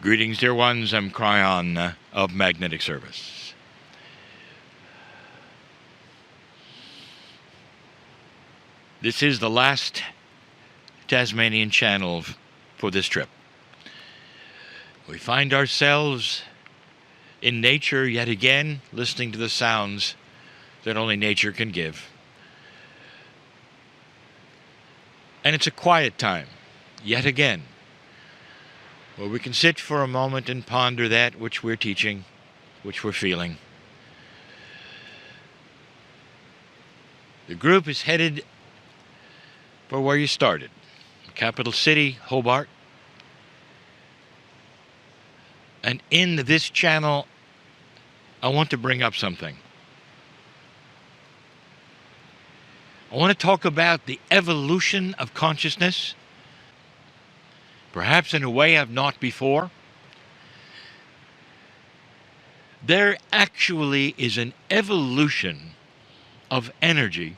Greetings, dear ones. I'm Cryon of Magnetic Service. This is the last Tasmanian channel for this trip. We find ourselves in nature yet again, listening to the sounds that only nature can give. And it's a quiet time, yet again, where we can sit for a moment and ponder that which we're teaching, which we're feeling. The group is headed for where you started, capital city, Hobart. And in this channel, I want to bring up something. I want to talk about the evolution of consciousness, perhaps in a way I've not before. There actually is an evolution of energy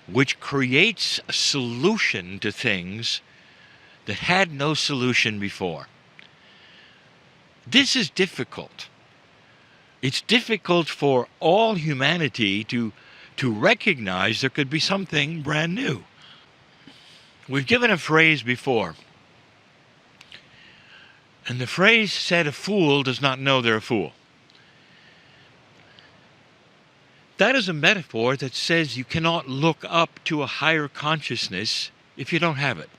which creates a solution to things that had no solution before. This is difficult. It's difficult for all humanity to recognize there could be something brand new. We've given a phrase before, and the phrase said, "A fool does not know they're a fool." That is a metaphor that says you cannot look up to a higher consciousness if you don't have it.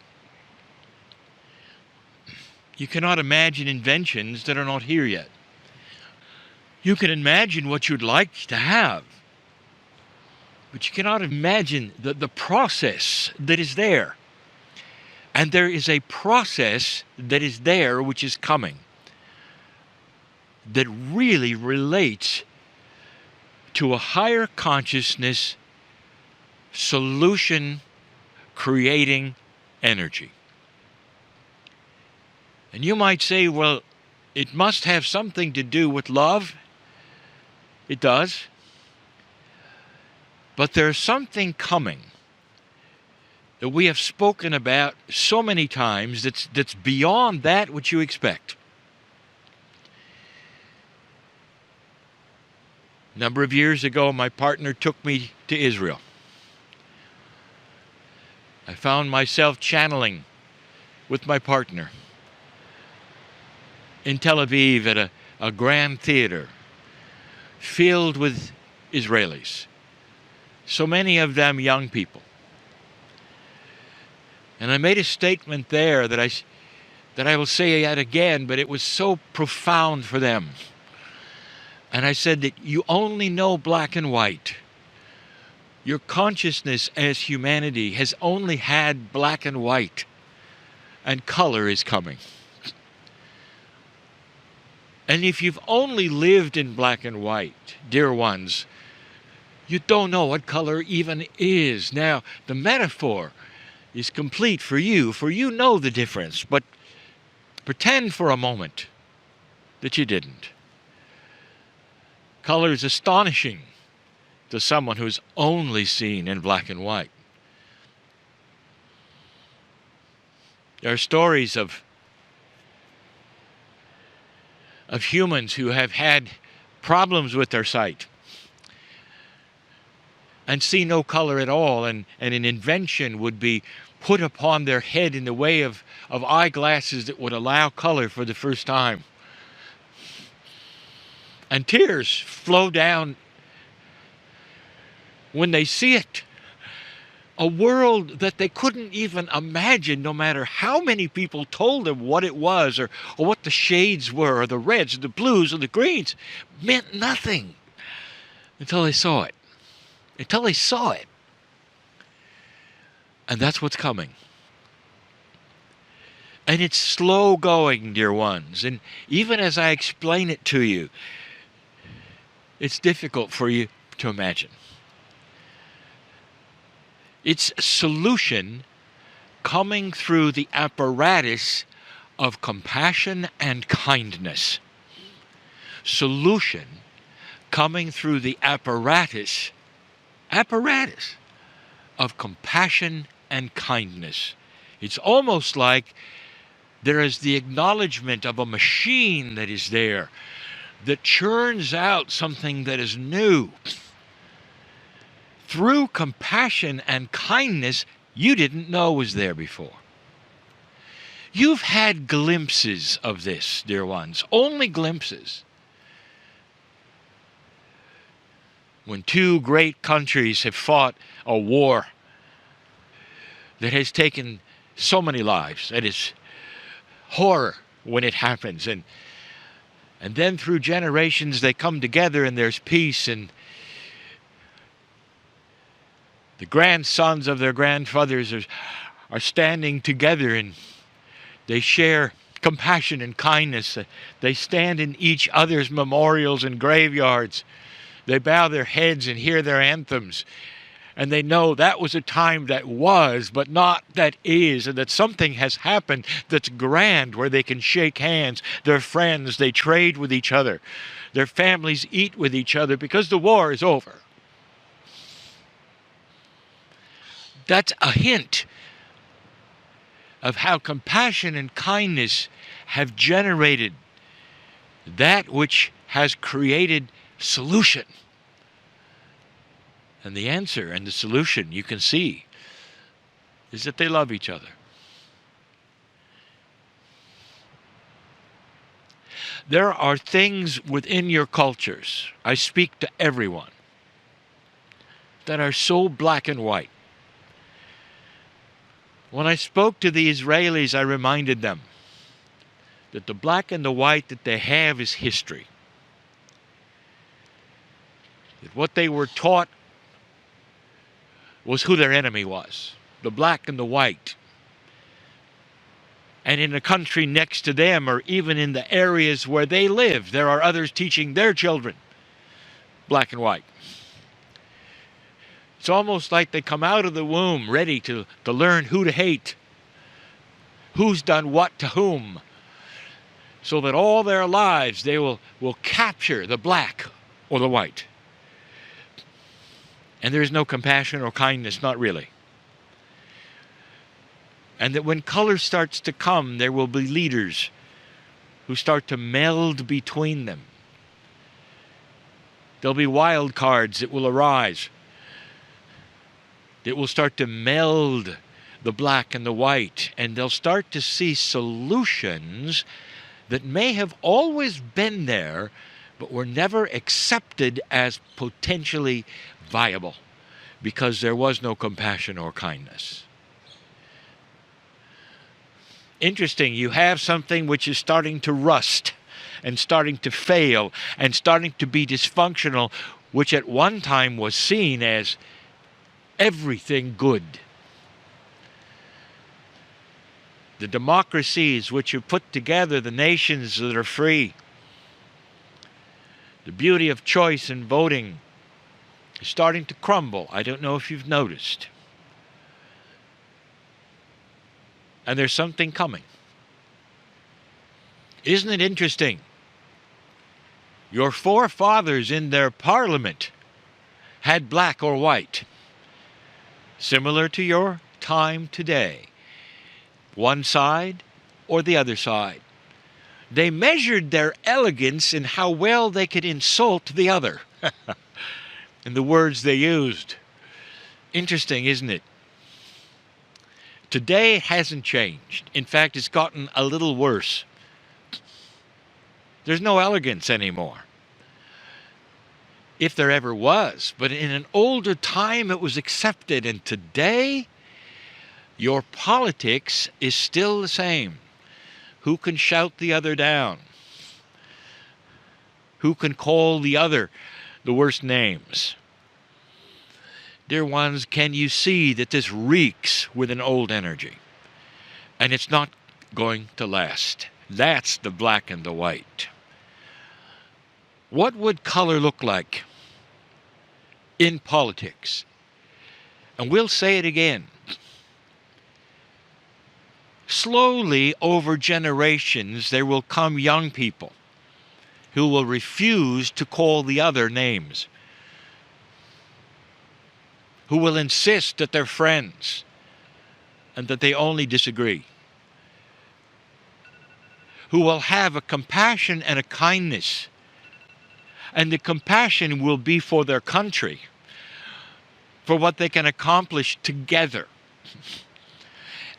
You cannot imagine inventions that are not here yet. You can imagine what you'd like to have, but you cannot imagine the process that is there. And there is a process that is there which is coming that really relates to a higher consciousness solution creating energy. And you might say, well, it must have something to do with love. It does. But there's something coming that we have spoken about so many times that's beyond that which you expect. A number of years ago, my partner took me to Israel. I found myself channeling with my partner in Tel Aviv at a grand theater filled with Israelis. So many of them young people. And I made a statement there that I will say yet again, but it was so profound for them. And I said that you only know black and white. Your consciousness as humanity has only had black and white, and color is coming. And if you've only lived in black and white, dear ones, you don't know what color even is. Now, the metaphor is complete for you know the difference, but pretend for a moment that you didn't. Color is astonishing to someone who's only seen in black and white. There are stories of humans who have had problems with their sight and see no color at all, and an invention would be put upon their head in the way of eyeglasses that would allow color for the first time. And tears flow down when they see it. A world that they couldn't even imagine, no matter how many people told them what it was, or what the shades were, or the reds, or the blues, or the greens, meant nothing until they saw it. Until they saw it. And that's what's coming. And it's slow going, dear ones. And even as I explain it to you, it's difficult for you to imagine. It's a solution coming through the apparatus of compassion and kindness. Solution coming through the apparatus of compassion and kindness. It's almost like There is the acknowledgement of a machine that is there, that churns out something that is new. Through compassion and kindness you didn't know was there before. You've had glimpses of this, dear ones, only glimpses. When two great countries have fought a war that has taken so many lives, it is horror when it happens, and then through generations they come together and there's peace, and the grandsons of their grandfathers are standing together, and they share compassion and kindness. They stand in each other's memorials and graveyards. They bow their heads and hear their anthems. And they know that was a time that was, but not that is, and that something has happened that's grand, where they can shake hands. They're friends, they trade with each other. Their families eat with each other because the war is over. That's a hint of how compassion and kindness have generated that which has created solution. And the answer and the solution, you can see, is that they love each other. There are things within your cultures, I speak to everyone, that are so black and white. When I spoke to the Israelis, I reminded them that the black and the white that they have is history. That what they were taught was who their enemy was, the black and the white. And in the country next to them, or even in the areas where they live, there are others teaching their children black and white. It's almost like they come out of the womb ready to learn who to hate, who's done what to whom, so that all their lives they will capture the black or the white. And there is no compassion or kindness, not really. And that when color starts to come, there will be leaders who start to meld between them. There'll be wild cards that will arise. It will start to meld the black and the white, and they'll start to see solutions that may have always been there, but were never accepted as potentially viable because there was no compassion or kindness. Interesting, you have something which is starting to rust and starting to fail and starting to be dysfunctional, which at one time was seen as everything good. The democracies which have put together the nations that are free, the beauty of choice and voting is starting to crumble. I don't know if you've noticed. And there's something coming. Isn't it interesting? Your forefathers in their parliament had black or white, similar to your time today. One side or the other side. They measured their elegance in how well they could insult the other. In the words they used. Interesting, isn't it? Today it hasn't changed. In fact, it's gotten a little worse. There's no elegance anymore. If there ever was. But in an older time it was accepted. And today, your politics is still the same. Who can shout the other down? Who can call the other the worst names? Dear ones, can you see that this reeks with an old energy? And it's not going to last. That's the black and the white. What would color look like in politics? And we'll say it again. Slowly, over generations, there will come young people who will refuse to call the other names, who will insist that they're friends and that they only disagree. who will have a compassion and a kindness. And the compassion will be for their country, for what they can accomplish together.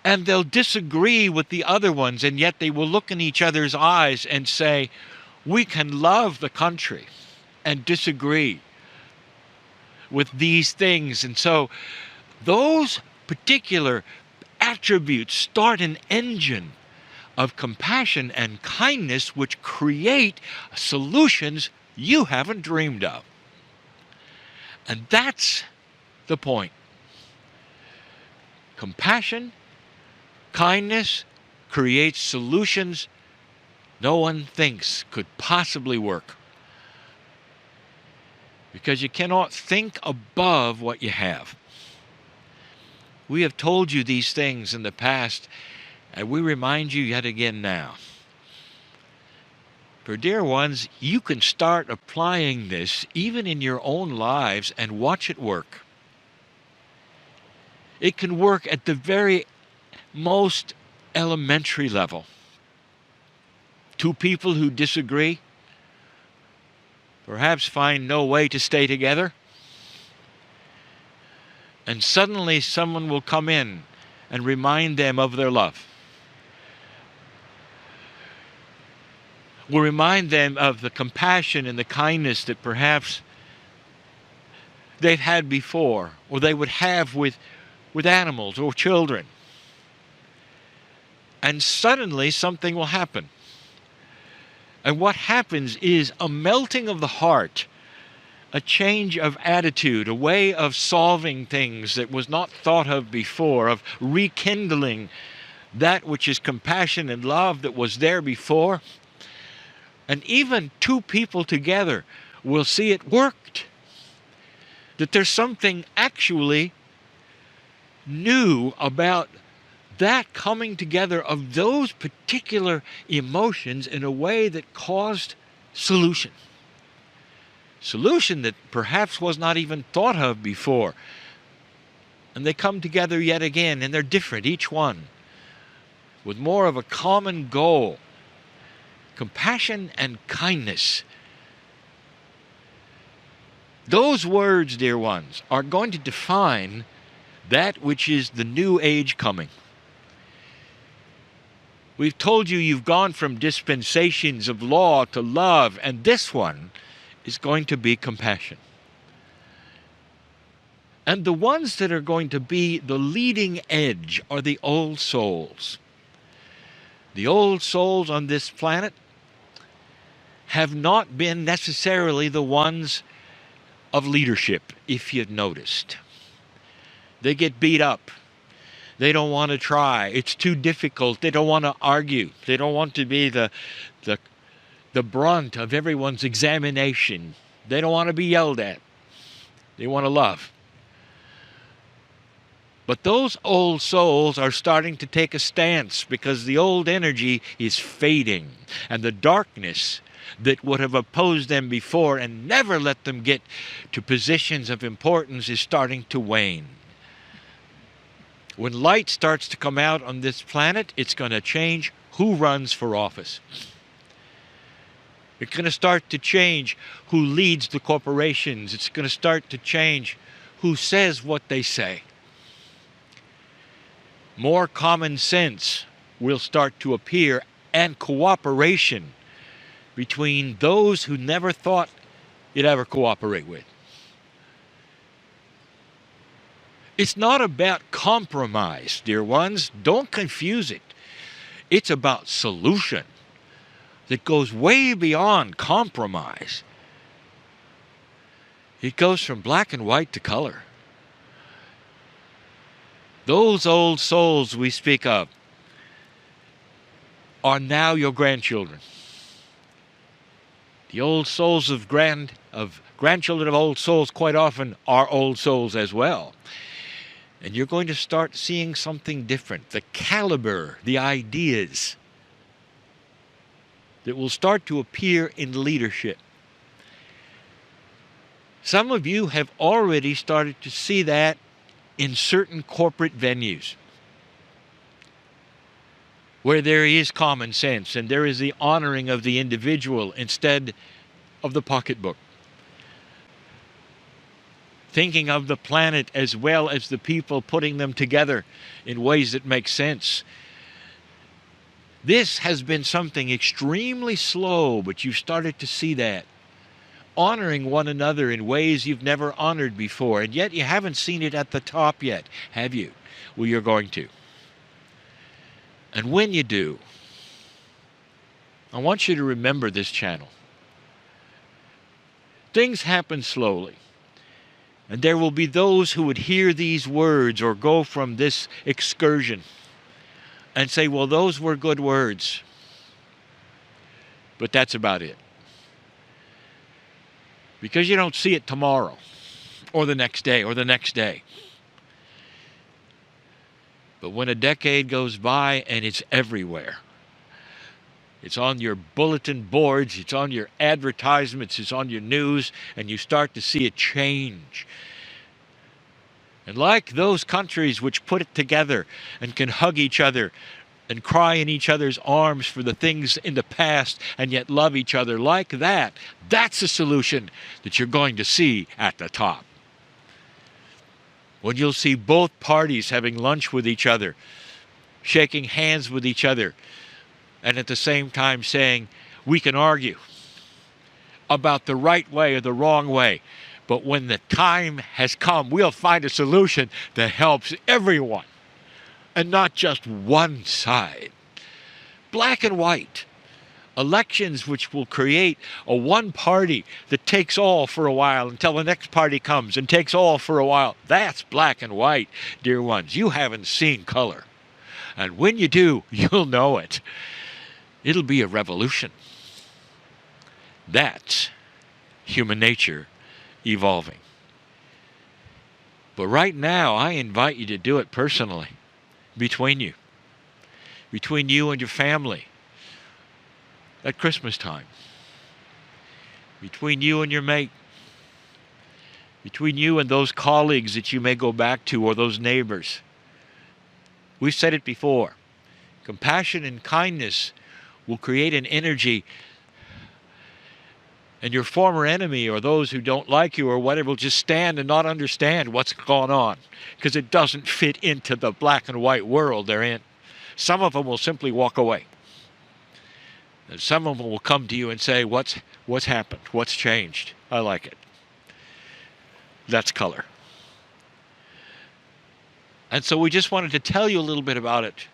And they'll disagree with the other ones, and yet they will look in each other's eyes and say, we can love the country and disagree with these things. And so those particular attributes start an engine of compassion and kindness which create solutions you haven't dreamed of. And that's the point. Compassion, kindness creates solutions no one thinks could possibly work. Because you cannot think above what you have. We have told you these things in the past, and we remind you yet again now. For dear ones, you can start applying this even in your own lives and watch it work. It can work at the very most elementary level. Two people who disagree, perhaps find no way to stay together, and suddenly someone will come in and remind them of their love. Will remind them of the compassion and the kindness that perhaps they've had before, or they would have with animals or children. And suddenly something will happen. And what happens is a melting of the heart, a change of attitude, a way of solving things that was not thought of before, of rekindling that which is compassion and love that was there before. And even two people together will see it worked. That there's something actually new about that coming together of those particular emotions in a way that caused solution. Solution that perhaps was not even thought of before. And they come together yet again, and they're different, each one, with more of a common goal. Compassion and kindness. Those words, dear ones, are going to define that which is the new age coming. We've told you you've gone from dispensations of law to love, and this one is going to be compassion. And the ones that are going to be the leading edge are the old souls. The old souls on this planet have not been necessarily the ones of leadership, if you've noticed. They get beat up. They don't want to try. It's too difficult. They don't want to argue. They don't want to be the brunt of everyone's examination. They don't want to be yelled at. They want to love. But those old souls are starting to take a stance because the old energy is fading, and the darkness that would have opposed them before and never let them get to positions of importance is starting to wane. When light starts to come out on this planet, it's going to change who runs for office. It's going to start to change who leads the corporations. It's going to start to change who says what they say. More common sense will start to appear, and cooperation between those who never thought you'd ever cooperate with. It's not about compromise, dear ones. Don't confuse it. It's about solution that goes way beyond compromise. It goes from black and white to color. Those old souls we speak of are now your grandchildren. The old souls of grandchildren of old souls quite often are old souls as well. And you're going to start seeing something different. The caliber, the ideas that will start to appear in leadership. Some of you have already started to see that in certain corporate venues, where there is common sense and there is the honoring of the individual instead of the pocketbook. Thinking of the planet as well as the people, putting them together in ways that make sense. This has been something extremely slow, but you've started to see that. Honoring one another in ways you've never honored before, and yet you haven't seen it at the top yet, have you? Well, you're going to. And when you do, I want you to remember this channel. Things happen slowly. And there will be those who would hear these words or go from this excursion and say, well, those were good words. But that's about it. Because you don't see it tomorrow or the next day or the next day. But when a decade goes by and it's everywhere, it's on your bulletin boards, it's on your advertisements, it's on your news, and you start to see it change. And like those countries which put it together and can hug each other and cry in each other's arms for the things in the past and yet love each other like that, that's a solution that you're going to see at the top. When you'll see both parties having lunch with each other, shaking hands with each other, and at the same time saying, we can argue about the right way or the wrong way, but when the time has come, we'll find a solution that helps everyone and not just one side. Black and white. Elections which will create a one party that takes all for a while until the next party comes and takes all for a while. That's black and white, dear ones. You haven't seen color. And when you do, you'll know it. It'll be a revolution. That's human nature evolving. But right now, I invite you to do it personally, between you and your family, at Christmas time, between you and your mate, between you and those colleagues that you may go back to or those neighbors. We've said it before. Compassion and kindness will create an energy, and your former enemy or those who don't like you or whatever will just stand and not understand what's going on because it doesn't fit into the black and white world they're in. Some of them will simply walk away. And some of them will come to you and say, what's happened? What's changed? I like it. That's color. And so we just wanted to tell you a little bit about it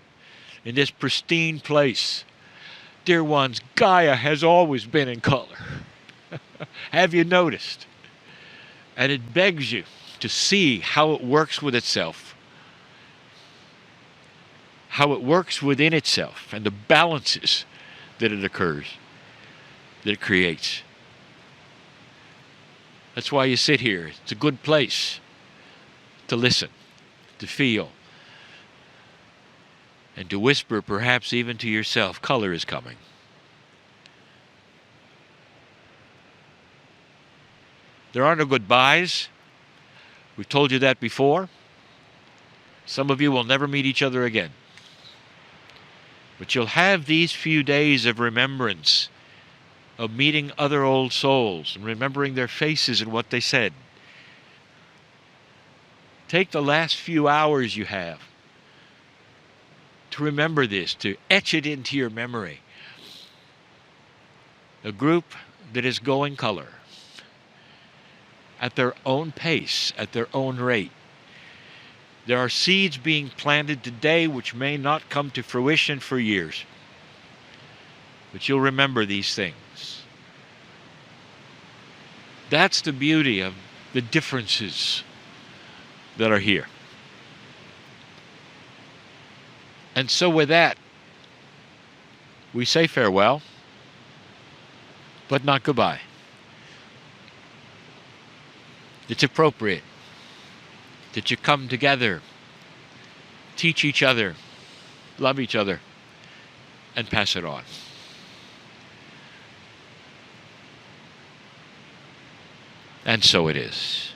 in this pristine place. Dear ones, Gaia has always been in color. Have you noticed? And it begs you to see how it works with itself, how it works within itself, and the balances that it occurs, that it creates. That's why you sit here. It's a good place to listen, to feel, and to whisper perhaps even to yourself, color is coming. There are no goodbyes. We've told you that before. Some of you will never meet each other again. But you'll have these few days of remembrance, of meeting other old souls and remembering their faces and what they said. Take the last few hours you have to remember this, to etch it into your memory. A group that is going color at their own pace, at their own rate. There are seeds being planted today which may not come to fruition for years. But you'll remember these things. That's the beauty of the differences that are here. And so with that, we say farewell, but not goodbye. It's appropriate that you come together, teach each other, love each other, and pass it on. And so it is.